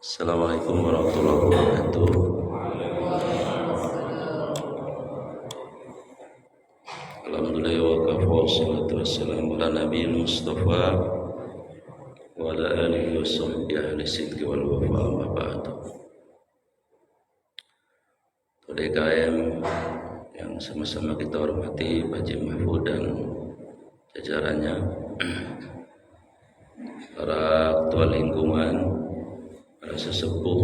Assalamualaikum warahmatullahi wabarakatuh. Alhamdulillah wa kafa wassalatu wassalamu ala nabiyil mustafa wa ala alihi wa sahbihi ahli sidqi wal wafa amma ba'du. DKM yang sama-sama kita hormati Pak Haji Mahfud dan jajarannya, para ketua lingkungan, para sesepuh,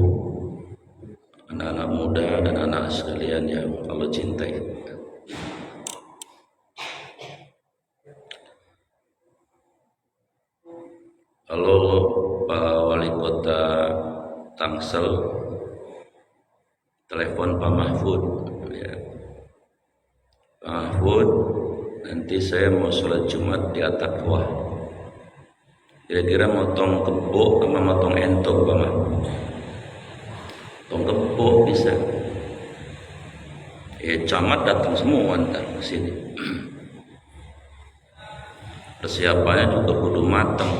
anak-anak muda dan anak sekalian yang Allah cintai. Halo Pak Wali Kota Tangsel, telepon Pak Mahfud ya. Pak Mahfud, nanti saya mau sholat Jumat di At-Taqwa. Kira-kira motong kebo sama motong entok Pak Mahfud? Motong kebo bisa. Camat datang semua ntar ke sini. Persiapannya juga kudu matang.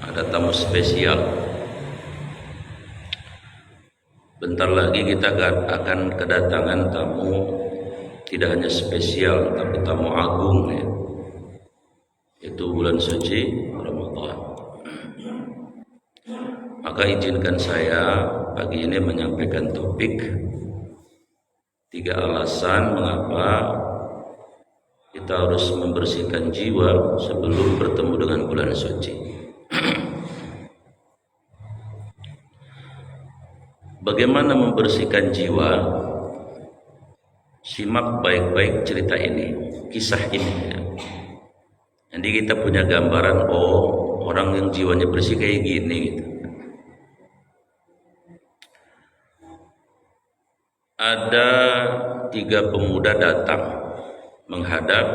Ada tamu spesial. Bentar lagi kita akan kedatangan tamu tidak hanya spesial tapi tamu agung ya. Itu bulan suci Ramadan. Maka izinkan saya pagi ini menyampaikan topik 3 alasan mengapa kita harus membersihkan jiwa sebelum bertemu dengan bulan suci. Bagaimana membersihkan jiwa? Simak baik-baik cerita ini, kisah ini ya. Jadi kita punya gambaran, oh orang yang jiwanya bersih kayak gini gitu. Ada 3 pemuda datang menghadap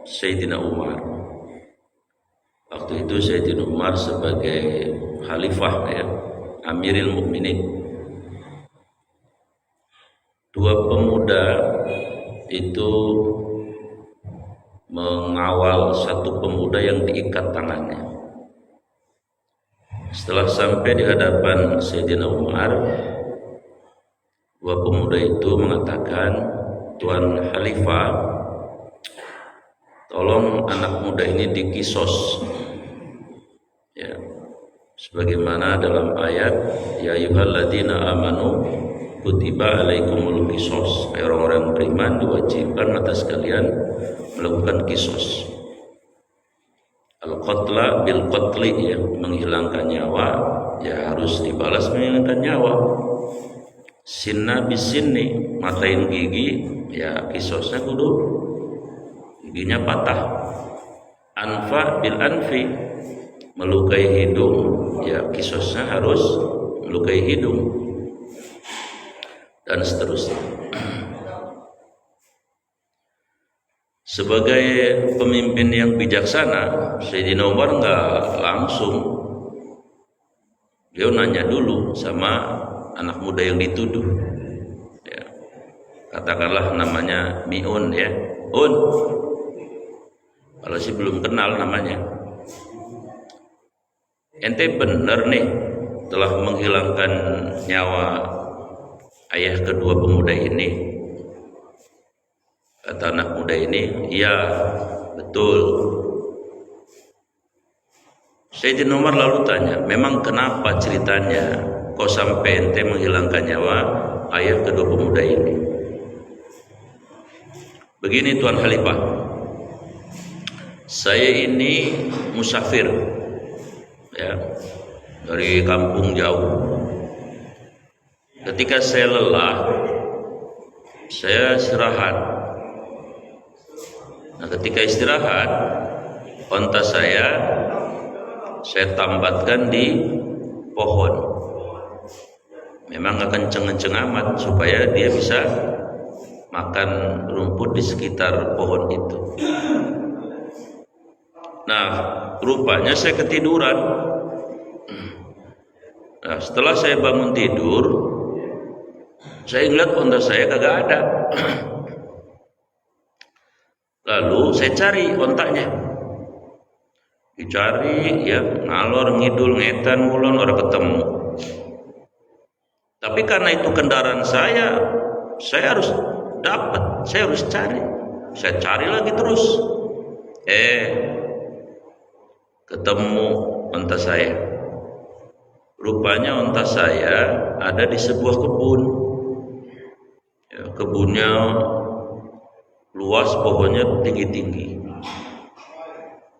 Sayyidina Umar. Waktu itu Sayyidina Umar sebagai khalifah ya, Amiril Mukminin. 2 pemuda itu mengawal 1 pemuda yang diikat tangannya. Setelah sampai di hadapan Sayyidina Umar, 2 pemuda itu mengatakan, Tuan Khalifah, tolong anak muda ini dikisos ya, sebagaimana dalam ayat ya ayyuhalladzina amanu kutiba alaikumul qisos, orang-orang beriman diwajibkan atas kalian melakukan kisos. Al-qatla bil qatli ya, menghilangkan nyawa ya harus dibalas menghilangkan nyawa. Sinna bis sinni, matain gigi ya kisosnya kudu giginya patah. Anfa bil anfi, melukai hidung ya kisosnya harus melukai hidung, dan seterusnya. Sebagai pemimpin yang bijaksana, Sayyidina Umar nggak langsung, dia nanya dulu sama anak muda yang dituduh ya. Katakanlah namanya Mi'un ya, Un, kalau sih belum kenal namanya, ente bener nih telah menghilangkan nyawa ayah kedua pemuda ini? Kata anak muda ini, iya betul. Sayyidina Umar lalu tanya, memang kenapa ceritanya kok sampai ente menghilangkan nyawa ayah kedua pemuda ini? Begini Tuan Khalifah, saya ini musafir ya, dari kampung jauh. Ketika saya lelah, saya istirahat. Nah, ketika istirahat, onta saya tambatkan di pohon. Memang akan kenceng-kenceng amat supaya dia bisa makan rumput di sekitar pohon itu. Nah, rupanya saya ketiduran. Nah, setelah saya bangun tidur, saya ngeliat onta saya kagak ada. Lalu saya cari ontanya, dicari ya, ngalor ngidul ngetan ngulon ora ketemu. Tapi karena itu kendaraan saya harus dapat, saya harus cari. Saya cari lagi terus. Ketemu onta saya. Rupanya onta saya ada di sebuah kebun. Ya, kebunnya luas, pohonnya tinggi-tinggi.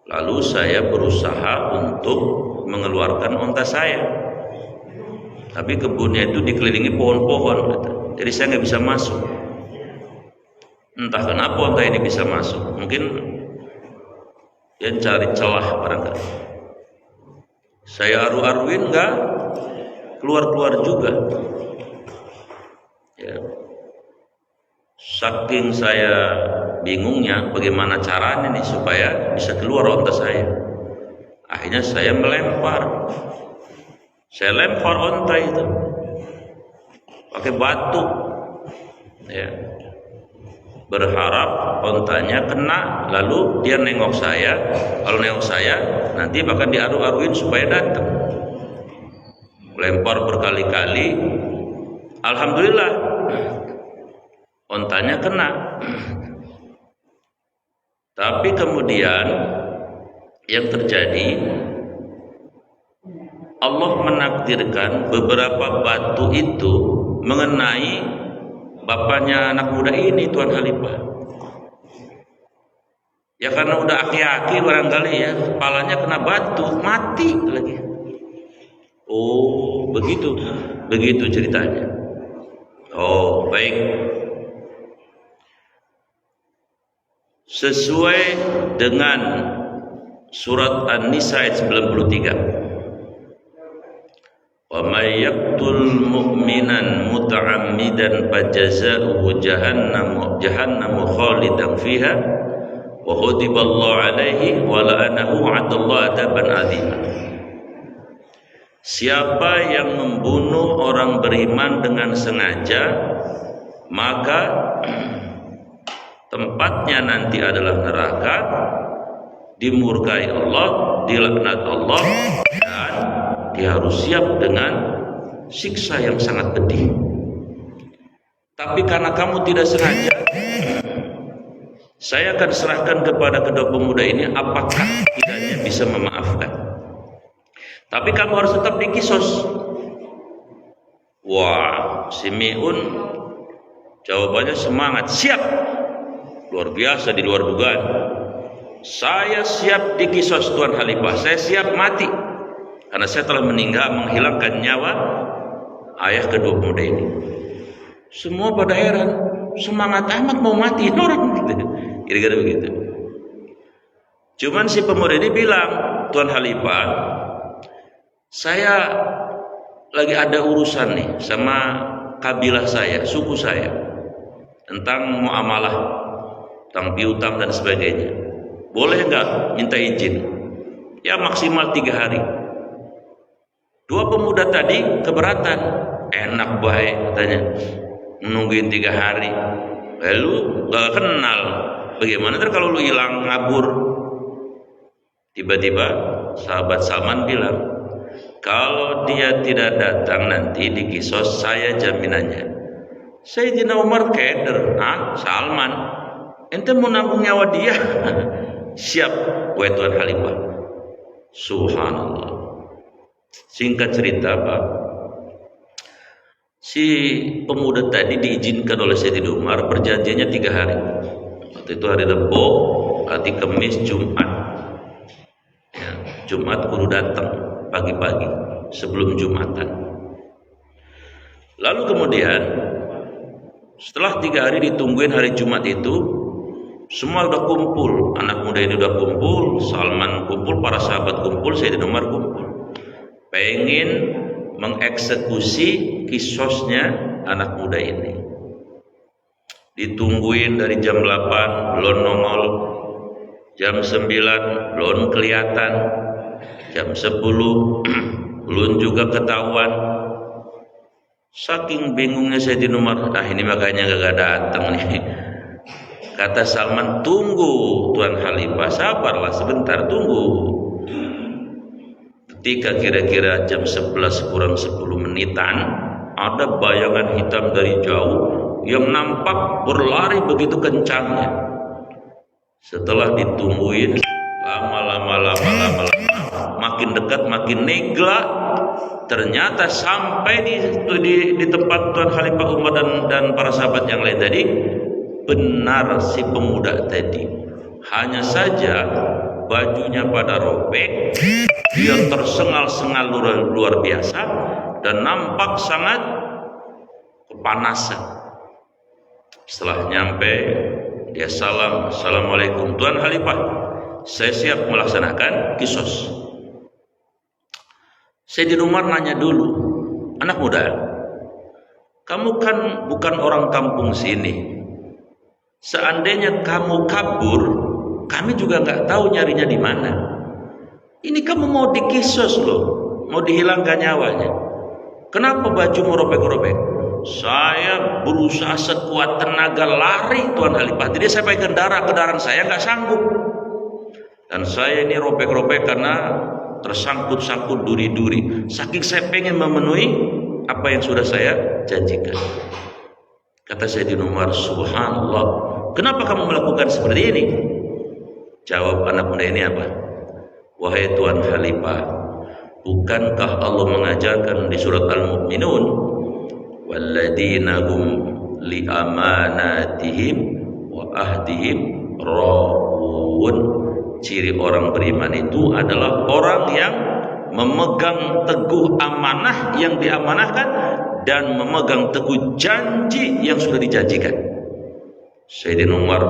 Lalu saya berusaha untuk mengeluarkan onta saya. Tapi kebunnya itu dikelilingi pohon-pohon, jadi saya nggak bisa masuk. Entah kenapa onta ini bisa masuk. Mungkin dia cari celah barangkali. Saya aru-aruin nggak keluar-keluar juga. Ya. Saking saya bingungnya bagaimana caranya nih supaya bisa keluar onta saya. Akhirnya saya melempar. Saya lempar onta itu pakai batu, ya, berharap ontanya kena. Lalu dia nengok saya. Kalau nengok saya, nanti bahkan diaru-aruin supaya datang. Lempar berkali-kali. Alhamdulillah, ontanya kena. Tapi kemudian yang terjadi, Allah menakdirkan beberapa batu itu mengenai bapaknya anak muda ini, Tuan Khalifah. Ya karena udah aki-aki barangkali ya, kepalanya kena batu, mati lagi. Oh, begitu ceritanya. Oh, baik. Sesuai dengan surat An-Nisa ayat 93. Wa may yaqtul mu'minan muta'ammidan fajaza'uhu jahannamu khalidan fiha wa ghadiballahu 'alaihi wa la'anahu 'adallahu 'adaban 'azima. Siapa yang membunuh orang beriman dengan sengaja, maka tempatnya nanti adalah neraka, dimurkai Allah, dilaknat Allah, dan dia harus siap dengan siksa yang sangat pedih. Tapi karena kamu tidak sengaja, saya akan serahkan kepada kedua pemuda ini apakah kiranya bisa memaafkan. Tapi kamu harus tetap dikisos. Wah, si Mi'un jawabannya semangat, siap. Luar biasa, di luar dugaan. Saya siap dikisos Tuan Khalifah, saya siap mati. Karena saya telah menghilangkan nyawa ayah kedua pemuda ini. Semua pada heran, semangat amat mau mati orang gitu. Kira-kira begitu. Cuman si pemuda ini bilang, Tuan Khalifah, saya lagi ada urusan nih sama kabilah saya, suku saya, tentang muamalah, tentang piutang dan sebagainya. Boleh nggak minta izin? Ya maksimal 3 hari. Dua pemuda tadi keberatan. Enak baik katanya, nungguin 3 hari. Lalu gak kenal. Bagaimana kalau lu hilang ngabur? Tiba-tiba sahabat Salman bilang, kalau dia tidak datang nanti di kisos saya jaminannya. Sayyidina Umar keder, Salman, ente mau nanggung nyawa dia? Siap, wahai Tuan Khalifah. Subhanallah. Singkat cerita, Pak, si pemuda tadi diizinkan oleh Sayyidina Umar, perjanjiannya 3 hari. Waktu itu hari Rebo, hari Kamis, Jumat. Ya, Jumat kudu datang pagi-pagi sebelum Jumatan. Lalu kemudian setelah 3 hari ditungguin hari Jumat itu, semua udah kumpul, anak muda ini udah kumpul, Salman kumpul, para sahabat kumpul, Sayyidina Umar kumpul, pengen mengeksekusi kisosnya anak muda ini. Ditungguin dari jam 8 belum nongol, jam 9 belum kelihatan, jam 10 belum juga ketahuan. Saking bingungnya Sayyidina Umar, ini makanya gak datang nih. Kata Salman, tunggu Tuan Khalifah, sabarlah sebentar, tunggu. Ketika kira-kira jam 11 kurang 10 menitan, ada bayangan hitam dari jauh yang nampak berlari begitu kencangnya. Setelah ditungguin lama, makin dekat makin negla, ternyata sampai di tempat Tuan Khalifah Umar dan para sahabat yang lain tadi. Benar si pemuda tadi, hanya saja bajunya pada robek, dia tersengal-sengal luar biasa dan nampak sangat kepanasan. Setelah nyampe, dia Assalamualaikum Tuan Khalifah, saya siap melaksanakan kisos. Sayyidina Umar nanya dulu, anak muda, kamu kan bukan orang kampung sini. Seandainya kamu kabur, kami juga nggak tahu nyarinya di mana. Ini kamu mau dikisos loh, mau dihilangkan nyawanya. Kenapa bajumu robek-robek? Saya berusaha sekuat tenaga lari Tuan Khalifah. Jadi saya pakai kendaraan saya nggak sanggup. Dan saya ini robek-robek karena tersangkut-sangkut duri-duri. Saking saya pengen memenuhi apa yang sudah saya janjikan. Kata Sayyidina Umar, subhanallah, kenapa kamu melakukan seperti ini? Jawab anak muda ini apa? Wahai Tuan Khalifah, bukankah Allah mengajarkan di surat Al-Mu'minun, walladzina hum li amanatihim wa ahdihim ra'un. Ciri orang beriman itu adalah orang yang memegang teguh amanah yang diamanahkan dan memegang teguh janji yang sudah dijanjikan. Sayyidina Umar,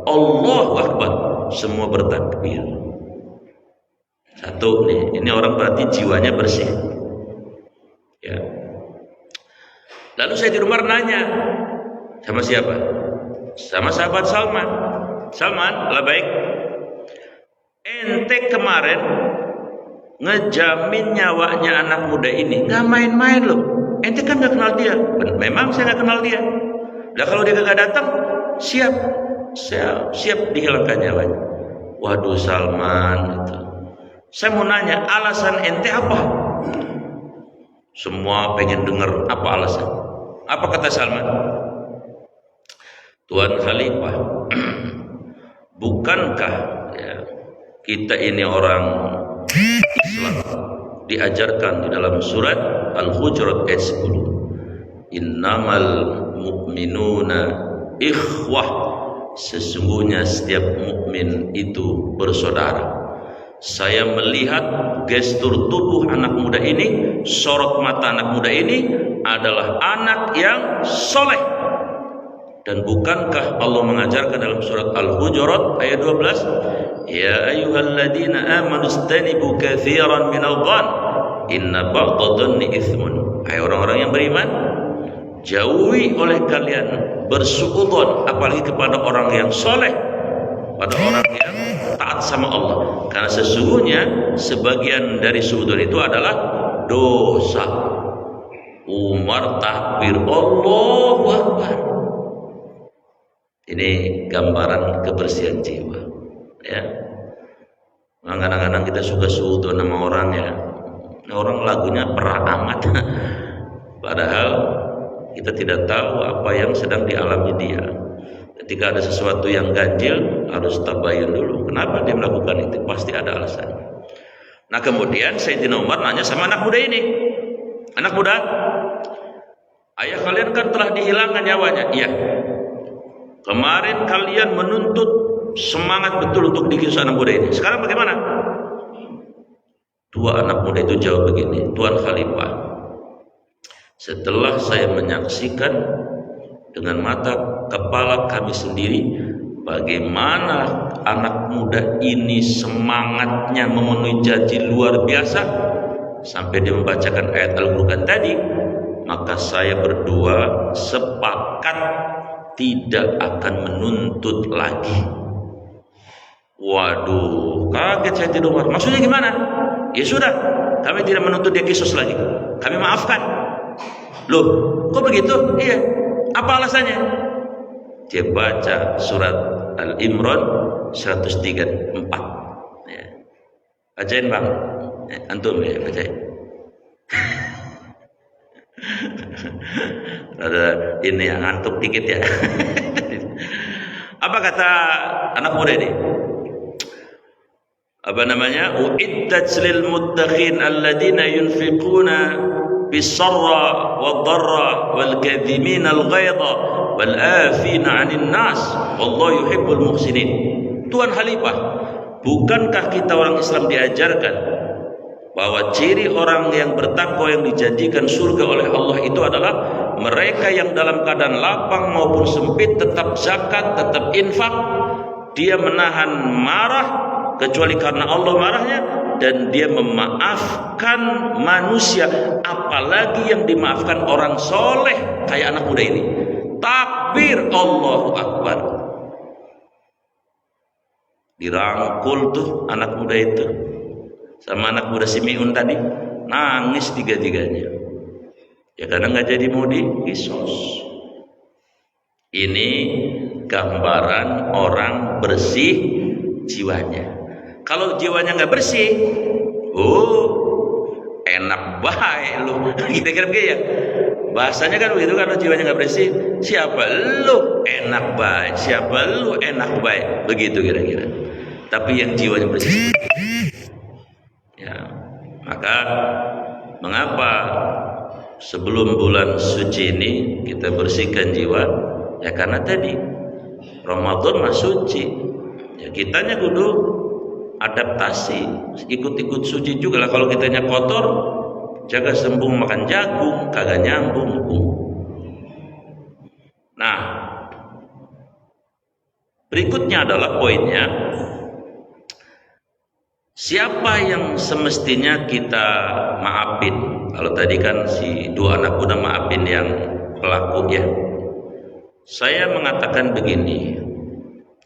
Allahu Akbar, semua bertakbir. Satu nih, ini orang berarti jiwanya bersih. Ya. Lalu Sayyidina Umar nanya, sama siapa? Sama sahabat Salman. Salman, baik. Ente kemarin ngejamin nyawanya anak muda ini, nggak main-main loh. Ente kan nggak kenal dia. Memang saya nggak kenal dia. Nah kalau dia nggak datang, siap dihilangkan nyawanya. Waduh Salman, gitu. Saya mau nanya, alasan ente apa? Semua pengen dengar apa alasan. Apa kata Salman? Tuan Khalifah, bukankah ya, kita ini orang Islam diajarkan di dalam surat Al-Hujurat ayat 10, innamal mu'minuna ikhwah, sesungguhnya setiap mukmin itu bersaudara. Saya melihat gestur tubuh anak muda ini, sorot mata anak muda ini adalah anak yang soleh. Dan bukankah Allah mengajarkan dalam surat Al-Hujurat ayat 12, ya ayyuhalladzina amanu istanibu katsiran minadh dhann inna ba'dadh dhanni itsmun. Hai orang-orang yang beriman, jauhi oleh kalian bersuudzon, apalagi kepada orang yang soleh, pada orang yang taat sama Allah, karena sesungguhnya sebagian dari suudzon itu adalah dosa. Umar takbir, Allahu Akbar. Ini gambaran kebersihan jiwa, ya. Kadang-kadang kita suka suudzon sama orang, ya. Orang lagunya perah amat, padahal kita tidak tahu apa yang sedang dialami dia. Ketika ada sesuatu yang ganjil, harus tabayun dulu. Kenapa dia melakukan itu? Pasti ada alasannya. Nah kemudian Sayyidina Umar nanya sama anak muda ini, anak muda, ayah kalian kan telah dihilangkan nyawanya. Iya. Kemarin kalian menuntut semangat betul untuk dikisos anak muda ini. Sekarang bagaimana? Dua anak muda itu jawab begini, Tuan Khalifah, setelah saya menyaksikan dengan mata kepala kami sendiri bagaimana anak muda ini semangatnya memenuhi janji luar biasa sampai dia membacakan ayat Al-Quran tadi, maka saya berdua sepakat tidak akan menuntut lagi. Waduh, kaget Sayyidina Umar. Maksudnya gimana? Ya sudah, kami tidak menuntut dia kisos lagi, kami maafkan. Loh, kok begitu? Iya. Apa alasannya? Dia baca surat Al-Imran 134. Ya. Bacain bang, antum ya bacain. Ada ini yang ngantuk dikit ya. Apa kata anak muda ini? Apa namanya? Uiddat lil muttaqin alladziina yunfiquna bis-sarra wad-dharra wal kadhimin al-ghaidha wal afina 'anil nas wallahu yuhibbul muhsinin. Tuan Khalifah, bukankah kita orang Islam diajarkan bahwa ciri orang yang bertakwa yang dijanjikan surga oleh Allah itu adalah mereka yang dalam keadaan lapang maupun sempit tetap zakat, tetap infak, dia menahan marah kecuali karena Allah marahnya, dan dia memaafkan manusia, apalagi yang dimaafkan orang soleh kayak anak muda ini. Takbir, Allahu Akbar. Dirangkul tuh anak muda itu sama anak muda Simiun tadi, nangis tiga-tiganya ya karena nggak jadi mau dikisos. Ini gambaran orang bersih jiwanya. Kalau jiwanya nggak bersih, enak baik lu. Kira-kira begitu ya. Bahasanya kan begitu, kalau jiwanya nggak bersih, siapa lu enak baik, siapa lu enak baik, begitu kira-kira. Tapi yang jiwanya bersih, ya, maka mengapa sebelum bulan suci ini kita bersihkan jiwa? Ya karena tadi Ramadan mah suci, ya kitanya kudu adaptasi, ikut-ikut suci juga lah. Kalau kitanya kotor, jaga sembung makan jagung, kagak nyambung. Nah, berikutnya adalah poinnya, siapa yang semestinya kita maafin? Kalau tadi kan si dua anak udah maafin yang pelaku ya. Saya mengatakan begini,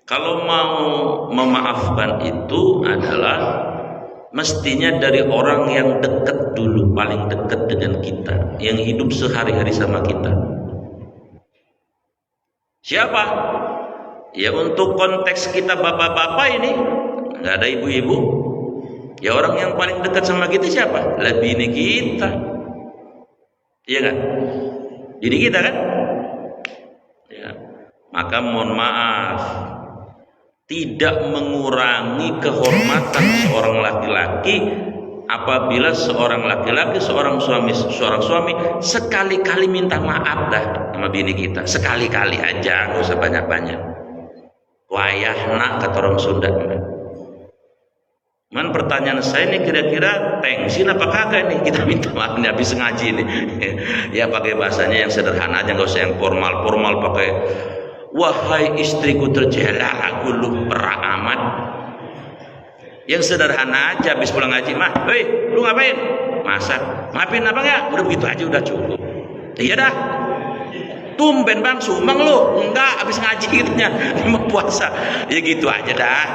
kalau mau memaafkan itu adalah mestinya dari orang yang dekat dulu, paling dekat dengan kita, yang hidup sehari-hari sama kita. Siapa? Ya untuk konteks kita bapak-bapak ini, nggak ada ibu-ibu. Ya orang yang paling dekat sama kita siapa? Lebih ini kita. Iya kan? Jadi kita kan? Ya. Maka mohon maaf, tidak mengurangi kehormatan seorang laki-laki apabila seorang laki-laki, seorang suami sekali-kali minta maaf dah sama bini kita, sekali-kali aja, nggak usah banyak-banyak. Wayahna kata orang Sunda. Man, pertanyaan saya ini kira-kira tengsin apa kagak nih kita minta maaf nih habis ngaji nih. Ya pakai bahasanya yang sederhana aja, nggak usah yang formal pakai wahai istriku tercela, aku lupa amat. Yang sederhana aja, habis pulang ngaji, mah, hei, lu ngapain? Masak. Maafin apa enggak? Udah begitu aja udah cukup. Iya dah. Tumben bang, sumang lu. Enggak, habis ngaji gitunya. Mau puasa. Ya gitu aja dah.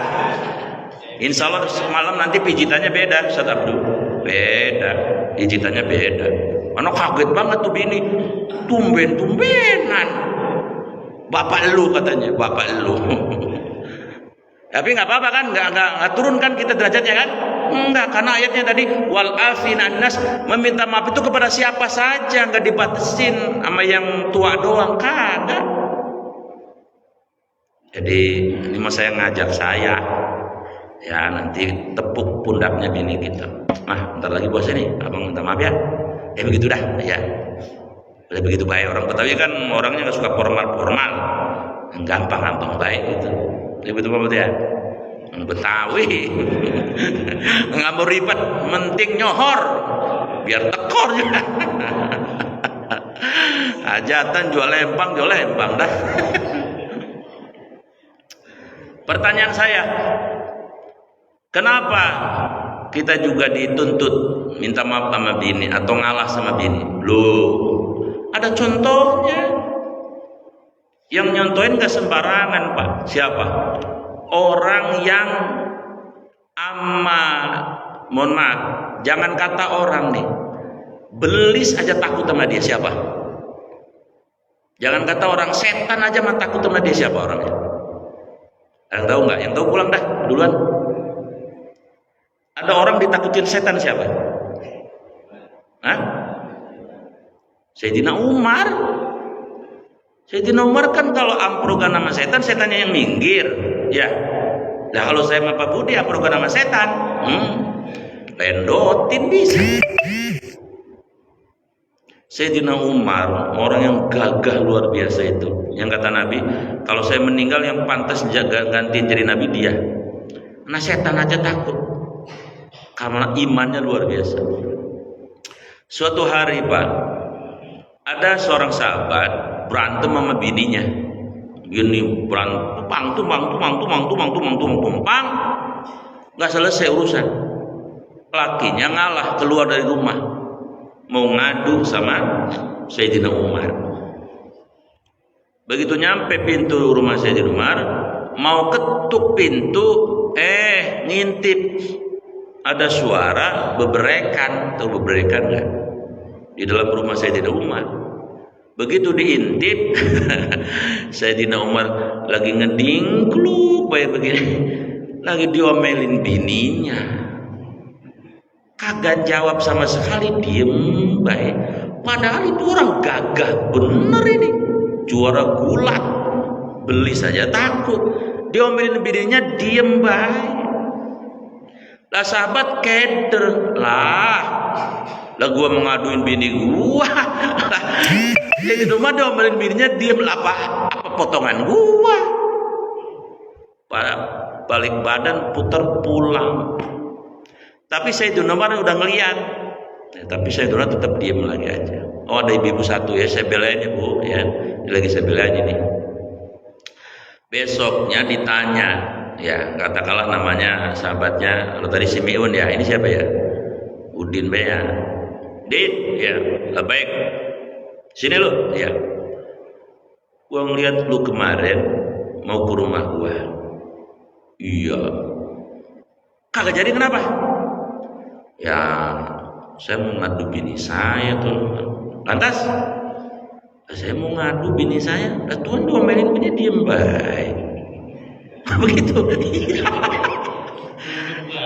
Insya Allah malam nanti pijitannya beda, Ustaz Abdul. Beda. Pijitannya beda. Mana kaget banget tuh bini. Tumbenan. Bapak lu katanya, bapak lu. Tapi nggak apa-apa kan, nggak turun kan kita derajatnya kan? Enggak, karena ayatnya tadi wal afinan nas, meminta maaf itu kepada siapa saja, nggak dibatasin sama yang tua doang, kagak. Jadi ini mas saya ngajak saya, ya nanti tepuk pundaknya bini kita. Bentar lagi bos ini, abang minta maaf ya. Begitu dah, ya. Begitu baik orang Betawi kan, orangnya nggak suka formal, gampang baik gitu. Betul apa ya? Betawi nggak mau ribet, menting nyohor biar tekor juga. Hajatan jual lempang dah. Pertanyaan saya, kenapa kita juga dituntut minta maaf sama bini atau ngalah sama bini? Loh, ada contohnya. Yang nyontohin gak sembarangan Pak. Siapa? Orang yang mohon maaf, jangan kata orang nih, belis aja takut sama dia. Siapa? Jangan kata orang, setan aja mah takut sama dia. Siapa orangnya? Yang tahu nggak? Yang tahu pulang dah duluan. Ada orang ditakutin setan, siapa? Hah? Sayyidina Umar. Sayyidina Umar kan kalau amprogan sama setan, setannya yang minggir, ya. Nah kalau saya sama Pak Budi amprogan sama setan, lendotin bisa. Sayyidina Umar orang yang gagah luar biasa itu. Yang kata Nabi, kalau saya meninggal yang pantas jaga gantiin jadi Nabi dia. Nah setan aja takut karena imannya luar biasa. Suatu hari Pak, ada seorang sahabat berantem sama bininya. Gini berantem, pang, nggak selesai urusan. Lakinya ngalah keluar dari rumah, mau ngadu sama Sayyidina Umar. Begitu nyampe pintu rumah Sayyidina Umar, mau ketuk pintu, ngintip ada suara beberekan. Tahu beberekan nggak? Di dalam rumah Sayyidina Umar. Begitu diintip, Sayyidina Umar lagi ngedingkluk kayak begini, lagi diomelin bininya. Kagak jawab sama sekali, diem baik. Padahal itu orang gagah bener ini, juara gulat, beli saja takut. Diomelin bininya diem baik. Lah sahabat keder lah gua mengaduin bini gua. Jadi rumah diomelin bininya diem lah, apa potongan gua. Balik badan putar pulang. Tapi Sayyidina Umar udah ngeliat, tapi Sayyidina Umar tetap diem lagi aja. Oh ada ibu satu ya, saya belain ya Bu ya, ini lagi saya belain ini. Besoknya ditanya, ya katakanlah namanya sahabatnya, kalau tadi si Miun ya, ini siapa ya? Udin Bea. Din, ya, baik. Sini lu, ya. Gua ngeliat lu kemarin mau ke rumah gua. Iya. Kagak jadi kenapa? Ya, saya mau ngadu bini saya tuh. Lantas? Saya mau ngadu bini saya. Lah Tuhan diomelin bini diem baik. Begitu.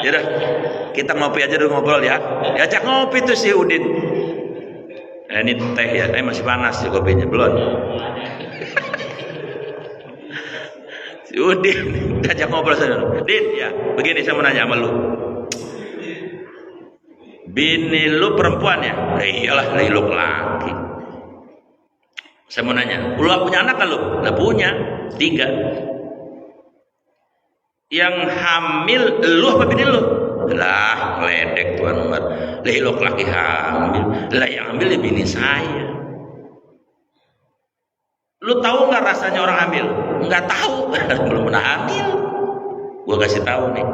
Ya udah, kita ngopi aja dulu, ngobrol ya. Diajak ngopi tuh si Udin. Ini teh ya, masih panas ya kopinya, belum. Si Udin diajak ngobrol sana. Din, ya, begini saya mau nanya sama lu. Bini lu perempuan ya? Iyalah, lu laki. Saya mau nanya, lu punya anak kan lu? Lah punya, 3. Yang hamil lu apa bini lu? Lah ngeledek Tuan Umar. Lah lu laki hamil. Lah yang hamil ya bini saya. Lu tahu nggak rasanya orang hamil? Nggak tahu, belum pernah hamil. Gua kasih tahu nih.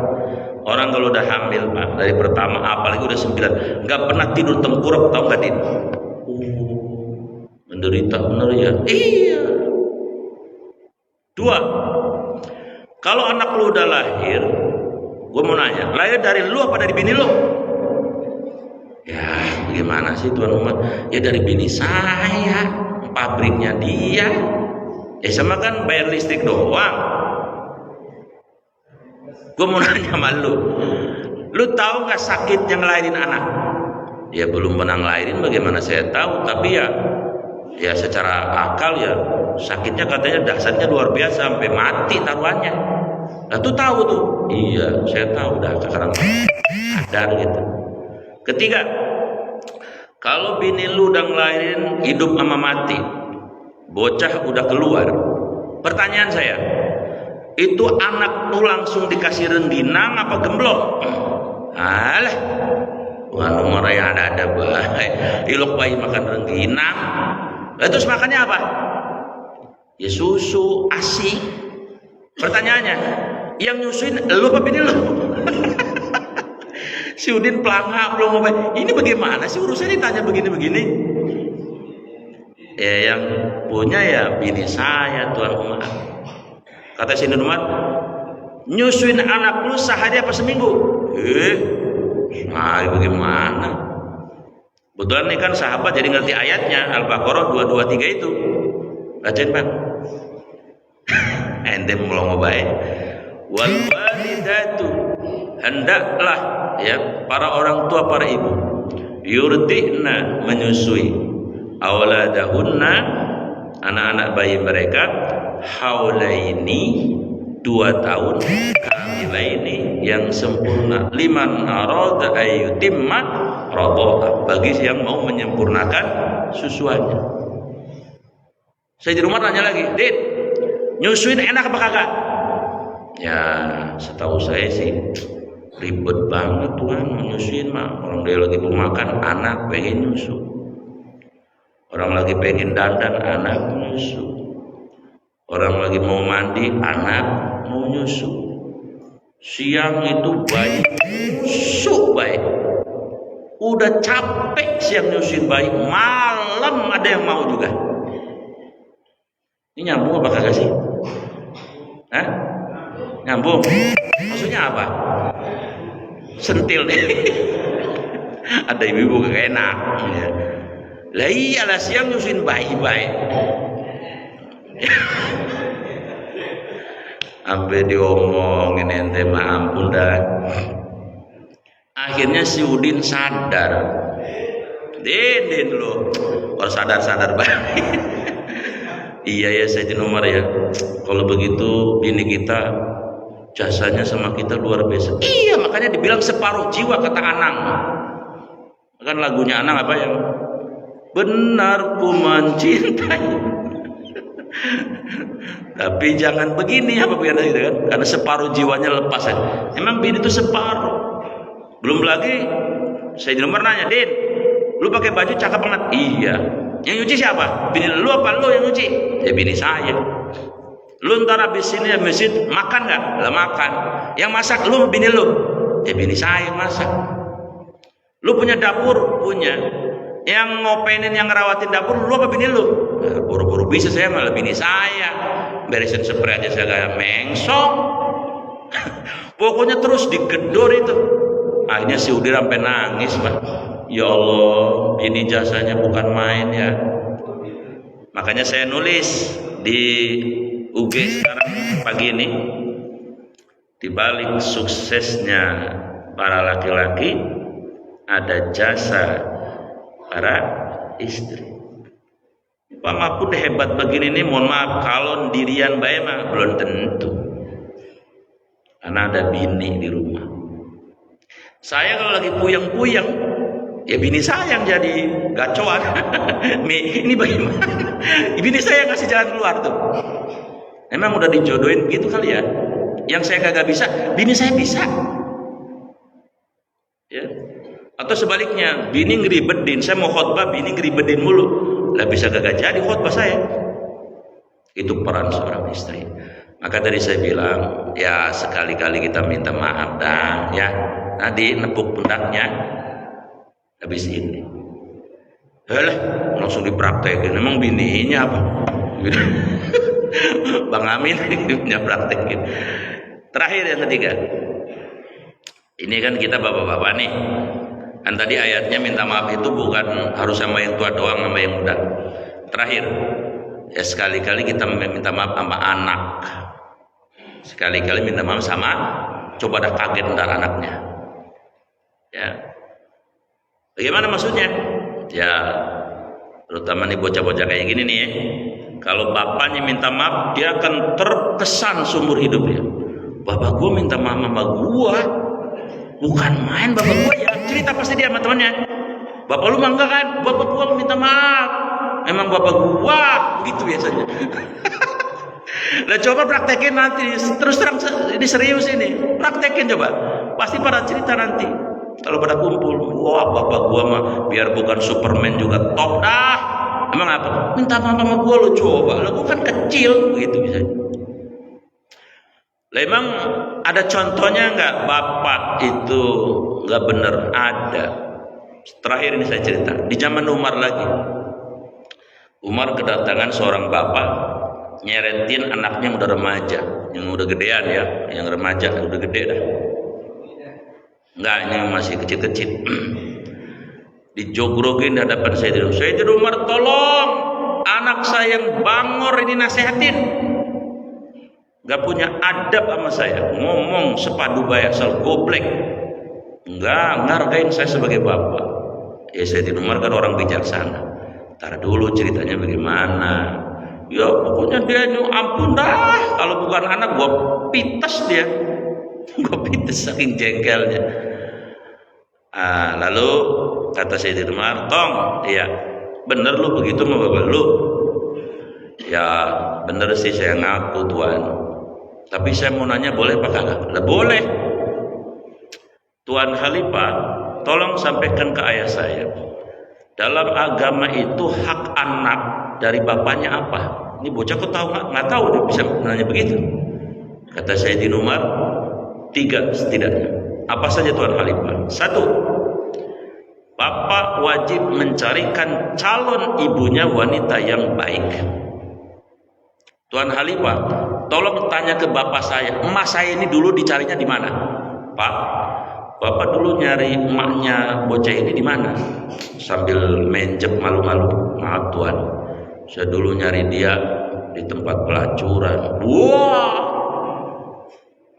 Orang kalau udah hamil Pak, dari pertama apalagi udah 9, nggak pernah tidur tengkurap, tahu nggak Din? Menderita bener ya. Iya. 2. Kalau anak lu udah lahir, gue mau nanya, lahir dari lu apa dari bini lu? Ya, bagaimana sih Tuan Umar? Ya dari bini saya, pabriknya dia. Ya sama kan bayar listrik doang. Gue mau nanya sama lu tahu nggak sakit yang ngelahirin anak? Ya belum pernah ngelahirin, bagaimana saya tahu? Tapi ya secara akal ya sakitnya katanya dahsyatnya luar biasa sampai mati taruhannya. Nah tuh tahu tuh. Iya, saya tahu dah sekarang sadar gitu. 3, kalau bini lu udah ngelahirin hidup sama mati, bocah udah keluar. Pertanyaan saya, itu anak lu langsung dikasih rengginang apa gemblong? Alah, Tuhan Umar yang ada baik. Ilok bayi makan rengginang. Lah terus makannya apa? Ya susu, ASI. Pertanyaannya, yang nyusuin lu apa bini lu? Si Udin pelangak belum ngomong. Ini bagaimana sih urusannya ditanya begini-begini? Ya yang punya ya bini saya Tuan Umar. Kata si Umar, nyusuin anak lu sehari apa seminggu? Nah bagaimana? Betulan nih kan sahabat jadi ngerti ayatnya Al-Baqarah 223 itu. Bacain Bang. Ente mau ngobain. Wal walidatu, hendaklah ya para orang tua, para ibu, yurdina, menyusui, auladahunna, anak-anak bayi mereka haulaini 2 tahun kamilaini yang sempurna liman arada ayyutimma radha bagi yang mau menyempurnakan susuannya. Saya di rumah nanya lagi, Dit, nyusuin enak apa kagak? Ya setahu saya sih ribet banget Tuhan nyusuin mah. Orang dia lagi mau makan, anak pengen nyusu. Orang lagi pengen dandan, anak nyusu. Orang lagi mau mandi, anak mau nyusu. Siang itu bayi nyusu bayi. Udah capek siang nyusuin bayi, malam ada yang mau juga. Ini nyambung apa kagak sih? Hah? Nyambung? Maksudnya apa? Sentil deh. Ada ibu-ibu kagak enak. Ya. Lah iyalah siang nyusuin bayi-bayi. Sampai diomongin ente mah ampun dah. Akhirnya si Udin sadar. Din lo, harus sadar baik. Iya ya saya di nomor ya. Kalau begitu bini kita jasanya sama kita luar biasa. Iya makanya dibilang separuh jiwa kata Anang. Kan lagunya Anang apa yang benar ku mencintai. Tapi jangan begini apa begini gitu kan? Karena separuh jiwanya lepas ya. Emang bini itu separuh. Belum lagi saya di nomor nanya, Din, lu pakai baju cakep banget. Iya. Yang nyuci siapa? Bini lu apa lu yang nyuci? Ya bini saya. Lu ntar habis ini masjid makan nggak? Lah makan. Yang masak lu bini lu? Ya bini saya yang masak. Lu punya dapur? Punya. Yang ngopenin yang ngerawatin dapur lu apa bini lu? Nah, buru-buru bisa saya malah bini saya. Beresin spray aja saya kayak mengsong. Pokoknya terus digedor itu. Akhirnya si Udin sampai nangis, Pak. Ya Allah, ini jasanya bukan main ya. Makanya saya nulis di UG sekarang pagi ini, di balik suksesnya para laki-laki ada jasa para istri. Walaupun hebat begini nih, mohon maaf kalau dirian bae mah belum tentu. Karena ada bini di rumah. Saya kalau lagi puyeng-puyeng, ya bini saya yang jadi gacoan. Ini bagaimana? Bini saya ngasih jalan keluar tuh. Emang udah dijodohin gitu kali ya. Yang saya kagak bisa, bini saya bisa. Ya. Atau sebaliknya, bini ngeribetin. Saya mau khotbah, bini ngeribetin mulu. Lah bisa kagak jadi khotbah saya. Itu peran seorang istri. Maka tadi saya bilang, ya sekali-kali kita minta maaf dah, ya. Nanti nepuk pundaknya. Habis ini. Langsung dipraktekin. Emang bininya apa? Bang Amin punya praktekin. Terakhir yang ketiga. Ini kan kita bapak-bapak nih. Kan tadi ayatnya minta maaf itu bukan harus sama yang tua doang, sama yang muda. Terakhir. Ya sekali-kali kita minta maaf sama anak. Sekali-kali minta maaf sama, coba dah kaget ntar anaknya. Ya. Bagaimana maksudnya? Ya, terutama nih bocah-bocah kayak gini nih ya. Kalau bapaknya minta maaf, dia akan terkesan seumur hidupnya. Bapak gua minta maaf sama gua. Bukan main bapak gua ya. Cerita pasti dia sama temannya. Bapak lu mah enggak kan? Bapak gua minta maaf. Emang bapak gua begitu biasanya. Nah coba praktekin nanti. Terus terang ini serius ini. Praktekin coba. Pasti pada cerita nanti. Kalau pada kumpul, wah bapak gua mah biar bukan Superman juga top dah. Emang apa? Minta maaf sama gua lo coba. Lo kan kecil begitu bisa. Lah emang ada contohnya nggak bapak itu nggak bener? Ada. Terakhir ini saya cerita di zaman Umar lagi. Umar kedatangan seorang bapak nyeretin anaknya yang udah remaja, yang udah gedean ya, yang remaja yang udah gede dah. Enggak, ini masih kecil-kecil. Dijogrogin di hadapan Sayyidina Umar, tolong anak saya yang bangor ini nasihatin. Gak punya adab sama saya, ngomong sepadu bayak asal goblek. Enggak ngargain saya sebagai bapak. Ya Sayyidina Umar kan orang bijaksana. Ntar dulu ceritanya bagaimana. Ya pokoknya dia ini ampun dah, kalau bukan anak gua pites dia. Gua pites saking jengkelnya. Lalu kata Sayyidina Umar, "Tong, iya, bener lu begitu sama bapak lu?" "Ya bener sih, saya ngaku Tuan. Tapi saya mau nanya, boleh apa kagak?" "Lah boleh. Tuan Khalifah, tolong sampaikan ke ayah saya, dalam agama itu hak anak dari bapaknya apa?" Ini bocah kok tahu nggak tahu dia bisa nanya begitu. Kata Sayyidina Umar, 3 setidaknya. Apa saja Tuan Khalifah? 1, bapak wajib mencarikan calon ibunya wanita yang baik. Tuan Khalifah, tolong tanya ke bapak saya, emak saya ini dulu dicarinya di mana? Pak, bapak dulu nyari emaknya bocah ini di mana? Sambil menjep malu-malu, "Maaf Tuan, saya dulu nyari dia di tempat pelacuran." Wah,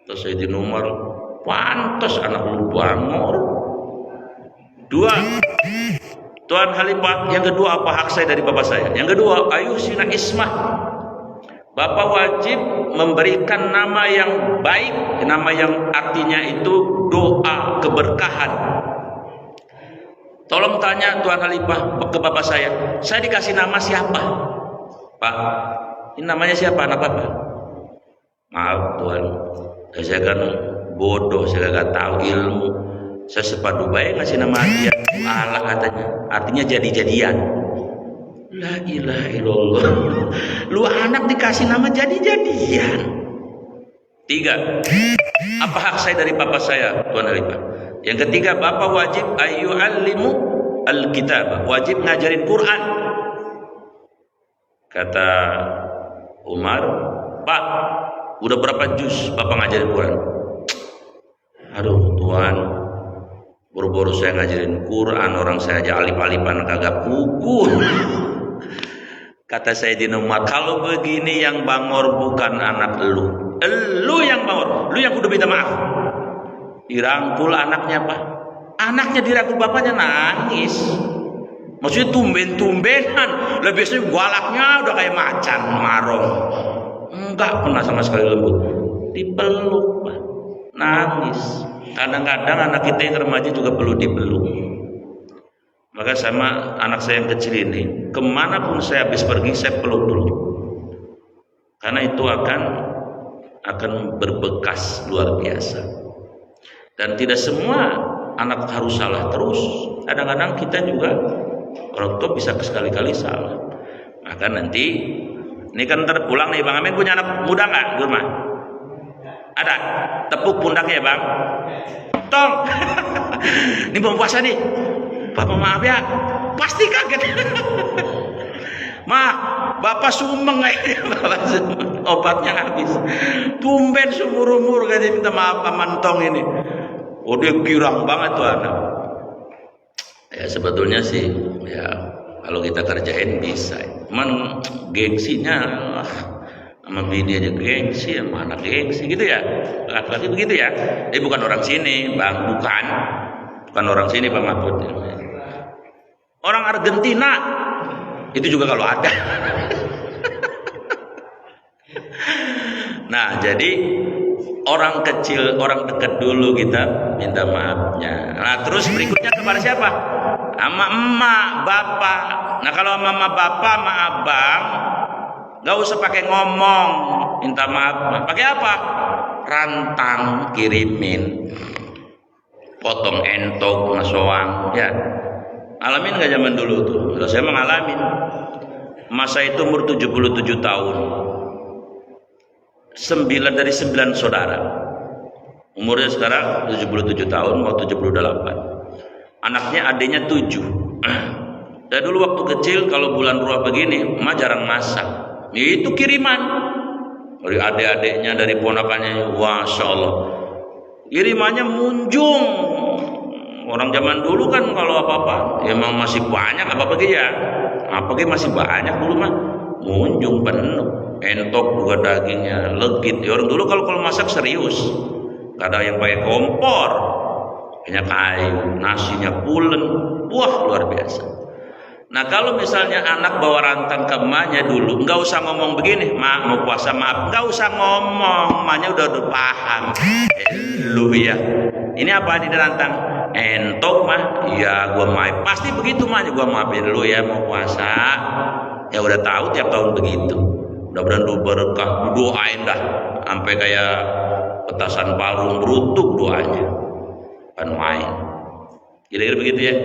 terus Sayyidina Umar, pantas anak lu bangor. 2, Tuan Khalifah, yang kedua apa hak saya dari bapak saya? Yang kedua, ayusina ismah. Bapak wajib memberikan nama yang baik, nama yang artinya itu doa keberkahan. Tolong tanya Tuan Khalifah ke bapak saya dikasih nama siapa? Pak, ini namanya siapa anak bapak? Maaf Tuan, saya kan bodoh, saya gak tahu ilmu. Saya sepadu baik ngasih nama dia Allah katanya, artinya jadi-jadian. La ilaha illallah. Lu anak dikasih nama jadi-jadian. 3, apa hak saya dari bapak saya Tuan Khalifah? Yang ketiga, bapak wajib ayyu'allimu al-kitab, wajib ngajarin Quran. Kata Umar, "Pak, udah berapa juz bapak ngajarin Quran?" "Aduh Tuan, buru-buru saya ngajarin Quran, orang saya aja alif-alifan kagak pukul." Kata Sayyidina Umar, "Kalau begini yang bangor bukan anak lu. Lu yang bangor, lu yang kudu minta maaf." Dirangkul anaknya Pak. Anaknya dirangkul bapaknya nangis. Maksudnya tumben-tumbenan. Lah biasanya galaknya udah kayak macan marong. Enggak pernah sama sekali lembut. Dipeluk Pak. Nangis. Kadang-kadang anak kita yang remaja juga perlu dipeluk. Maka sama anak saya yang kecil ini, kemanapun saya habis pergi, saya peluk dulu. Karena itu akan berbekas luar biasa. Dan tidak semua anak harus salah terus. Kadang-kadang kita juga orang tua bisa sekali-kali salah. Maka nanti, ini kan ntar pulang nih Bang Amin, punya anak muda nggak di rumah? Ada? Tepuk pundaknya Bang. Tong. Ini belum puasa nih. Bapak maaf ya, pasti kaget. "Ma, bapak sumeng kayaknya." Bapak sumeng, obatnya habis. Tumben seumur umur kan minta maaf sama Tong ini. Oh dia girang banget tuh anak. Ya sebetulnya sih, ya kalau kita kerjain bisa. Cuman gengsinya sama bini aja gengsi, sama anak gengsi gitu ya. Laki-laki begitu ya. Dia bukan orang sini, Bang, bukan orang sini Pak Mahfud. Orang Argentina itu juga kalau ada. Nah, jadi orang kecil, orang dekat dulu kita minta maafnya. Nah, terus berikutnya kepada siapa? Sama emak, bapak. Nah, kalau sama bapak, sama abang, nggak usah pakai ngomong minta maaf. Pakai apa? Rantang kirimin, potong entok ngasoang, ya. Alamin nggak zaman dulu tuh? Kalau saya mengalamin. Masa itu umur 77 tahun. 9 dari 9 saudara. Umurnya sekarang 77 tahun, mau 78. Anaknya adiknya 7. Dan dulu waktu kecil kalau bulan ruah begini, emak jarang masak. Itu kiriman dari adik-adiknya, dari ponakannya. Masya Allah, kirimannya munjung. Orang zaman dulu kan kalau apa-apa emang masih banyak apa-apa ya. Apa-apa masih banyak dulu mah. Munjung penuh. Entok juga dagingnya legit. Ya, orang dulu kalau masak serius. Kadang yang pakai kompor, banyak kayu, nasinya pulen. Wah, luar biasa. Nah kalau misalnya anak bawa rantang ke emaknya dulu, nggak usah ngomong begini, mak mau puasa maaf, nggak usah ngomong, emaknya udah paham. Lu ya, ini apa di rantang? Entok mah, ya gua maaf, pasti begitu mah, gua maafin dulu ya mau puasa. Ya udah tahu tiap tahun begitu. Mudah-mudahan lu berkah, doain dah, sampai kayak petasan parung berutuk doanya, kan main. Kira-kira begitu ya.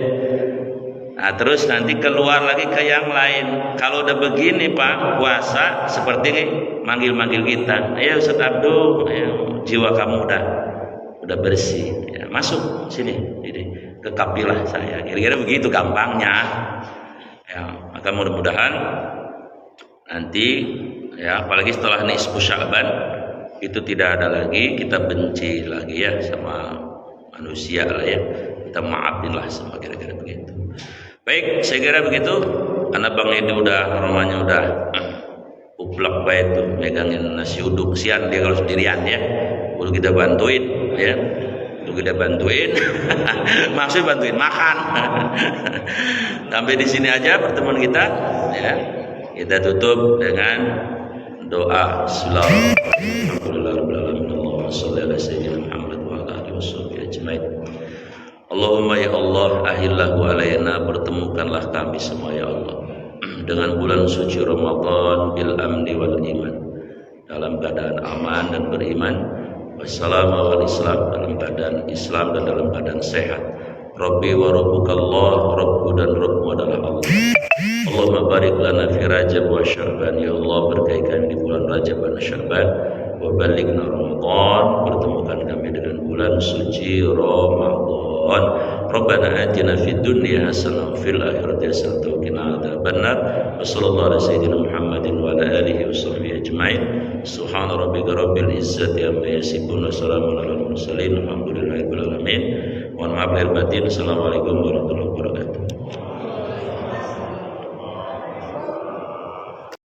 Nah, terus nanti keluar lagi ke yang lain. Kalau udah begini Pak, puasa seperti ini, manggil-manggil kita. Ayo Ustaz Abdul, ayo, jiwa kamu udah bersih. Ya, masuk sini, jadi ke kapilah saya. Kira-kira begitu gampangnya. Ya, maka mudah-mudahan nanti ya, apalagi setelah nisfu Sya'ban itu tidak ada lagi kita benci lagi ya sama manusia lah ya. Kita maafin lah sama kira-kira begitu. Baik, saya kira begitu. Anak Bang ini udah rumahnya udah uplak baik tuh megangin nasi uduk, sian dia kalau sendirian ya. Perlu kita bantuin ya. Perlu kita bantuin. Maksud bantuin makan. Sampai di sini aja pertemuan kita ya. Kita tutup dengan doa Bismillahirrahmanirrahim. Alhamdulillahirabbil alamin. Allahumma shalli ala sayyidina Muhammad wa ala alihi washabihi ajmain. Allahumma ya Allah ahillahu alaina, pertemukanlah kami semua ya Allah dengan bulan suci Ramadan bil amni wal iman, dalam keadaan aman dan beriman, wassalamu wal islam, dalam keadaan Islam dan dalam keadaan sehat. Rabbi wa rabbukallah, Rabbu dan Rabbu adalah Allah. Allahumma barik lana fi Rajab wa Sya'ban, ya Allah berkahi kami di bulan Rajab dan Sya'ban, wa balighna Ramadan, pertemukan kami dengan bulan suci Ramadan. Rabbana atina fid dunya hasanah wa fil akhirati hasanah wa qina adzabannar. Wassallallahu ala sayyidina Muhammadin wa ala alihi washabbihi ajmain. Subhana rabbika rabbil izzati amma yasifun wa salamun alal mursalin. Alhamdulillahirabbil alamin. Mohon maaf lahir batin. Assalamualaikum warahmatullahi wabarakatuh.